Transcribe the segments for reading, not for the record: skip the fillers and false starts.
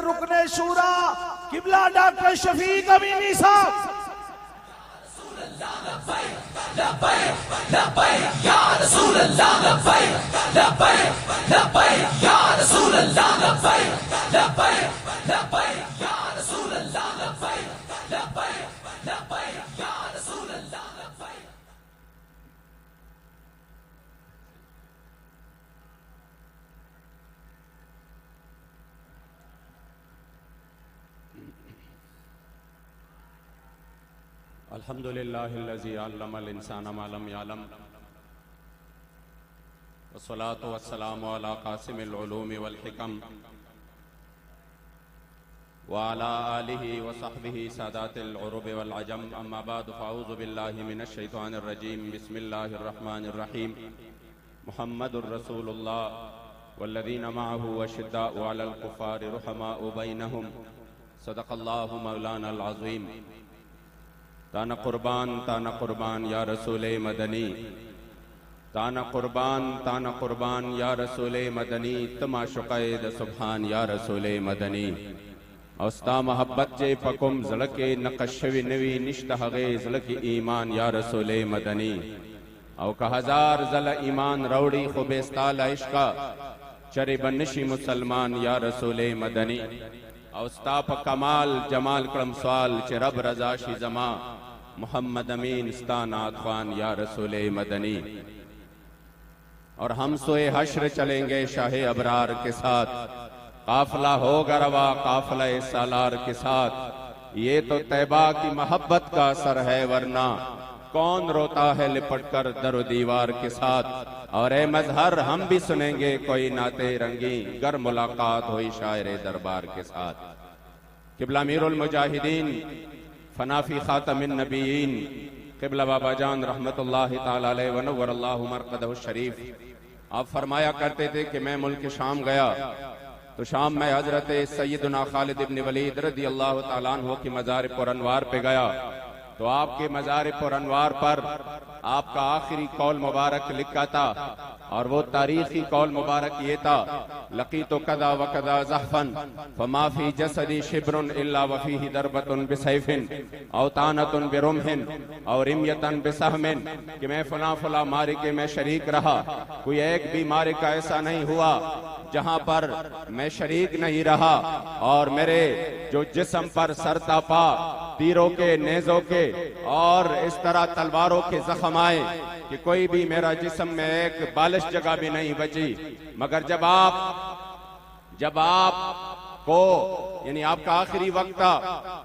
रुकने शूरा किबला डॉक्टर शफीक अमीनी साहब। अल्हम्दुलिल्लाहिल्लज़ी अल्लमल इंसाना मा लम यअलम वस्सलातु वस्सलामु अला क़ासिमिल उलूमि वल हिकम व अला आलिहि व सहबिहि सादातिल उरुब वल अजम। अम्मा बाद फ़अऊज़ु बिल्लाहि मिनश शैतानिर रजीम। बिस्मिल्लाहिर रहमानिर रहीम। मुहम्मदुर रसूलुल्लाह वल्लज़ीना मअहु अशिद्दाउ अलल कुफ़ारि रुहमाउ बैनहुम। सदक़ल्लाहु मौलानल अज़ीम। ताना कुर्बान या रसूले मदनी, ताना कुर्बान या रसूले मदनी, तमाशुक़ैद सुभान या रसूले मदनी। औस्ता मोहब्बत जे पकुम ज़लके नक़शवी नवी निश्त हगे ज़लकी ईमान या रसूले मदनी। औ का हजार ज़ल ईमान रौड़ी खुबेस्ताल इश्का चरे बनशी मुसलमान या रसूले मदनी। औस्ता प कमाल जमाल क्रम सवाल चे रब रज़ा शी ज़मा मोहम्मद अमीन स्तानात ख़ान या रसूले मदनी। और हम सोए हश्र चलेंगे शाहे अबरार के साथ, काफिला होगा रवा काफिला सालार के साथ। ये तो तैबा की मोहब्बत का असर है, वरना कौन रोता है लिपट कर दरो दीवार के साथ। और ए मजहर हम भी सुनेंगे कोई नाते रंगी, गर मुलाकात हुई शायरे दरबार के साथ। किबला अमीरुल मुजाहिदीन फनाफी खातमिन नबीयीन किबला बाबा जान रहमतुल्लाहि ताला अलैहि व नव्वरल्लाहु मरक़दहु शरीफ आप फरमाया करते थे कि मैं मुल्क शाम गया तो शाम में हजरत सैयदना खालिद इब्न वलीद रज़ियल्लाहु ताला अन्हु की मज़ार पुरअनवार पे गया तो आपके मज़ार पुरअनवार पर आपका आखिरी कौल मुबारक लिखा था। और वो तारीखी कौल मुबारक ये था, लकीतो कदा व कदा ज़हफ़न फमा फी जसदी शिब्रुन इल्ला व फीही दरबतुन बिसैफिन औ तानतुन बिरुमहिन और रिमयतन बिसहमिन, कि मैं फला फला मारिके में शरीक रहा, कोई एक भी मारिका ऐसा नहीं हुआ जहां पर मैं शरीक नहीं रहा। और मेरे जो जिस्म पर सरतापा तीरों के, नेज़ों के और इस तरह तलवारों के जख्म आए कि कोई भी मेरा जिस्म में एक बालिश जगह भी नहीं बची। मगर जब आप को यानी आपका आखिरी वक्त था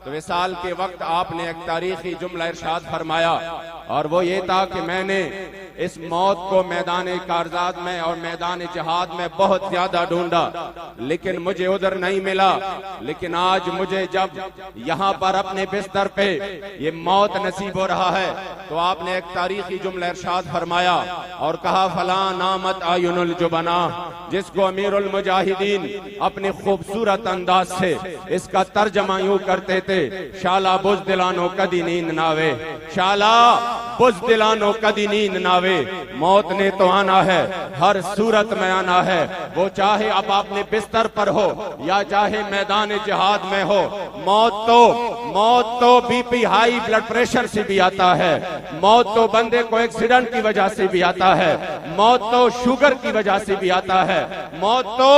तो विसाल के वक्त आपने एक तारीखी जुमला इरशाद फरमाया, और वो ये था कि मैंने इस मौत को मैदान कारजात में और मैदान जिहाद में बहुत ज्यादा ढूंढा लेकिन मुझे उधर नहीं मिला। लेकिन आज मुझे जब यहाँ पर अपने बिस्तर पे ये मौत नसीब हो रहा है तो आपने एक तारीखी जुमला इरशाद फरमाया और कहा, फला नामत आयुनुल जुबना, जिसको अमीरुल मुजाहिदीन अपने खूबसूरत अंदाज से इसका तर्जमा यूं करते थे, शाला बुज़दिलानो कदी नींद नावे, शाला बुज़दिलानो कदी नींद नावे। मौत ने तो आना है, हर सूरत में आना है, वो चाहे अब अपने बिस्तर पर हो या चाहे मैदान जिहाद में हो। मौत तो बीपी हाई ब्लड प्रेशर से भी आता है, मौत तो बंदे को एक्सीडेंट की वजह से भी आता है, मौत तो शुगर की वजह से भी आता है, मौत तो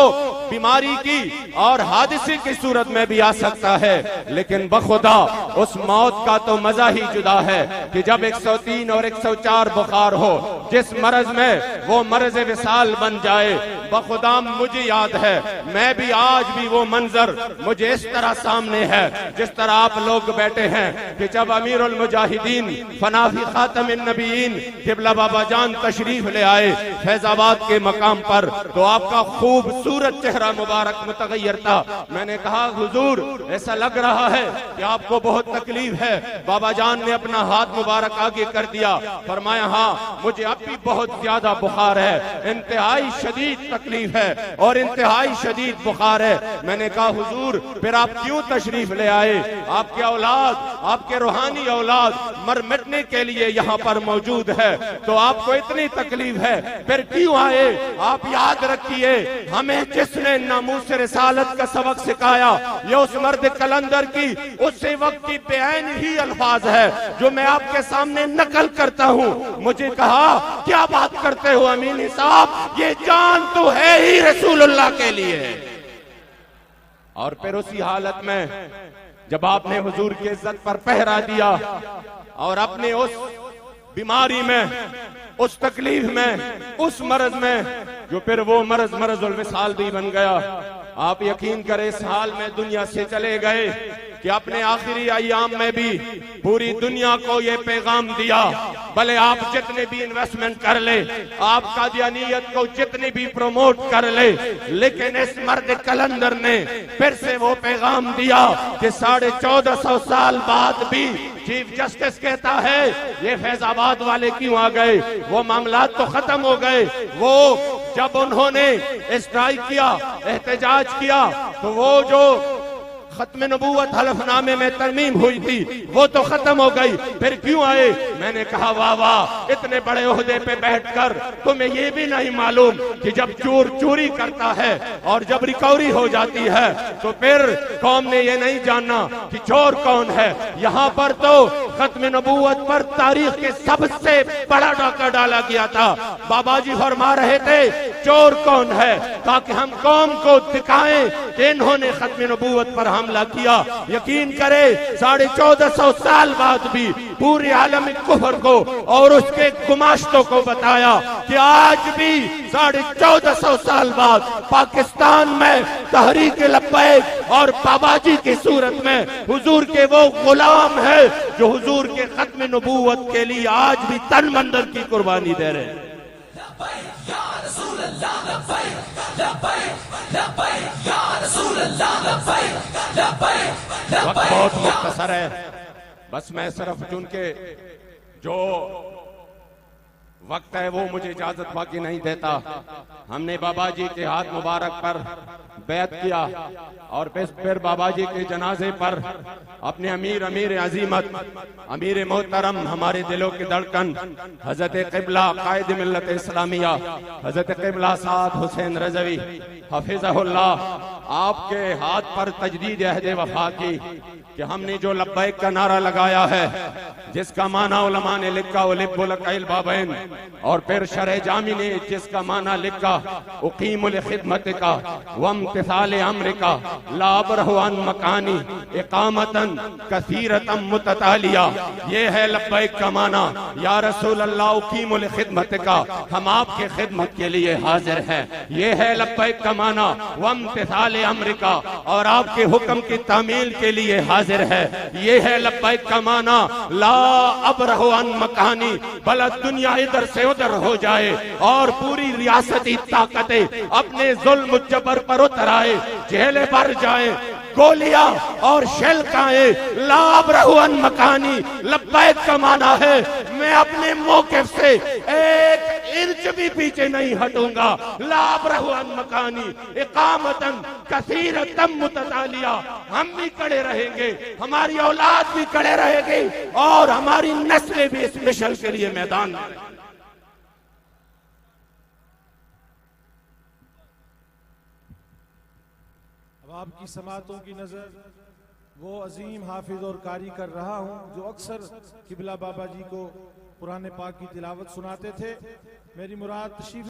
बीमारी की और हादसे की सूरत में भी आ सकता है। लेकिन बखुदा उस मौत का तो मजा ही जुदा है कि जब 103 और 104 बुखार हो, जिस मरज में वो मरज विसाल बन जाए। बखुदा मुझे याद है, मैं भी आज भी वो मंजर मुझे इस तरह सामने है जिस तरह आप लोग बैठे हैं कि जब अमीरुल मुजाहिदीन फनाफी खातमिन नबीयीन किबला बाबा जान तशरीफ ले आए फैजाबाद के मकाम पर तो आपका खूबसूरत चेहरा मुबारक मुतगय्यर था। मैंने कहा, हुजूर ऐसा लग रहा है कि आपको बहुत तकलीफ है। बाबा जान ने अपना हाथ मुबारक आगे कर दिया, फरमाया, हाँ मुझे अब भी बहुत ज्यादा बुखार है, इंतहाई शदीद तकलीफ है और इंतहाई शदीद बुखार है। मैंने कहा हुजूर फिर आप क्यों तशरीफ ले आए? आपके औलाद, आपके रूहानी औलाद मर मिटने के लिए यहाँ पर मौजूद है, तो आपको इतनी तकलीफ है, फिर क्यों आए? आप याद रखिए, हमें जिसने नामूस रिसालत का सबक सिखाया ये उस मर्द कलंदर की उसी वक्त की बेअन ही अल्फाज है जो मैं आपके सामने नकल करता हूँ। मुझे कहा क्या बात करते हो अमीनी साहब, ये जान तो है ही रसूलुल्लाह के लिए। और फिर उसी हालत में जब आपने हुजूर की इज्जत पर पहरा दिया और अपने उस बीमारी में, उस तकलीफ में, उस मर्ज में जो फिर वो मर्जुल विसाल भी बन गया, आप यकीन करें इस हाल में दुनिया से चले गए कि अपने आखिरी अय्याम में भी पूरी दुनिया को ये पैगाम दिया, भले आप जितने भी इन्वेस्टमेंट कर ले, आप कादियानियत को जितनी भी प्रमोट कर ले, लेकिन इस मर्द कलंदर ने फिर से वो पैगाम दिया कि 1450 साल बाद भी चीफ जस्टिस कहता है ये फैजाबाद वाले क्यों आ गए? वो मामला तो खत्म हो गए। वो जब उन्होंने स्ट्राइक किया, एहतजाज किया, तो वो जो खत्म नबूवत हलफनामे में तरमीम हुई थी वो तो खत्म हो गई, फिर क्यों आए? मैंने कहा वाह वाह, इतने बड़े ओहदे पे बैठकर तुम्हें ये भी नहीं मालूम कि जब चोर चोरी करता है और जब रिकवरी हो जाती है तो फिर कौम ने ये नहीं जानना कि चोर कौन है। यहाँ पर तो खत्म नबूवत पर तारीख के सबसे बड़ा डाका डाला गया था। बाबा जी फरमा रहे थे चोर कौन है, ताकि हम कौम को दिखाएं कि इन्होंने खत्म नबूवत पर हमला किया। यकीन करे 1450 साल बाद भी पूरे आलम कुफर को और उसके गुमाश्तों को बताया कि आज भी 1450 साल बाद पाकिस्तान में तहरीक लब्बैक और बाबाजी की सूरत में हुजूर के वो गुलाम है जो हुजूर के खत्म नबूवत के लिए आज भी तन मंदर की कुर्बानी दे रहे हैं। वक्त बहुत मुख्तसर है, बस मैं सिर्फ चूंकि जो वक्त है वो मुझे इजाजत बाकी नहीं देता। हमने बाबा जी के हाथ मुबारक पर बैत किया और फिर बाबा जी के जनाजे पर अपने अमीर अजीमत, अमीर मोहतरम, हमारे दिलों की धड़कन हजरत क़िबला कायद मिल्लत इस्लामिया हजरत क़िबला साद हुसैन रज़वी हफिज़हुल्लाह, आपके हाथ पर तजदीद अहद वफा की कि हमने जो लब्बैक का नारा लगाया है, जिसका माना उलमा ने लिखा उलिब्बुल कैल बाबैन, और फिर शरह जामी ने जिसका माना लिखा उकीमुल खिदमत का वम्तिसाल अम्र का ला अबरहु अन मकानी इकामतन कसीरतम मुततालिया। ये है लब्बैक का माना, या रसूल अल्लाह उकीमुल खिदमत का, हम आपके खिदमत के लिए हाजिर हैं। ये है लब्बैक का माना वम्तिसाल अम्र का, और आपके हुक्म की तामील के लिए हाजिर है। ये है लब्बैक का माना ला अबरहु अन मकानी, भला दुनिया इधर से उधर हो जाए और पूरी रियासती ताकतें अपने जुल्म जबर पर उतर आए, जेलें भर जाए, गोलियां और शेल खाए, ला अबरहु अन मकानी। लब्बैक का माना है मैं अपने मौके से एक इंच भी पीछे नहीं हटूंगा। ला अबरहु अन मकानी इकामतन कसीरतम मुततालिया। हम भी खड़े रहेंगे, हमारी औलाद भी खड़े रहेगी और हमारी नस्लें भी इस मिशन के लिए मैदान में। आपकी समातों की नजर वो अजीम हाफिज और कारी कर रहा हूं जो अक्सर किबला बाबा जी को कुरान पाक की तिलावत सुनाते थे। मेरी मुराद तशरीफ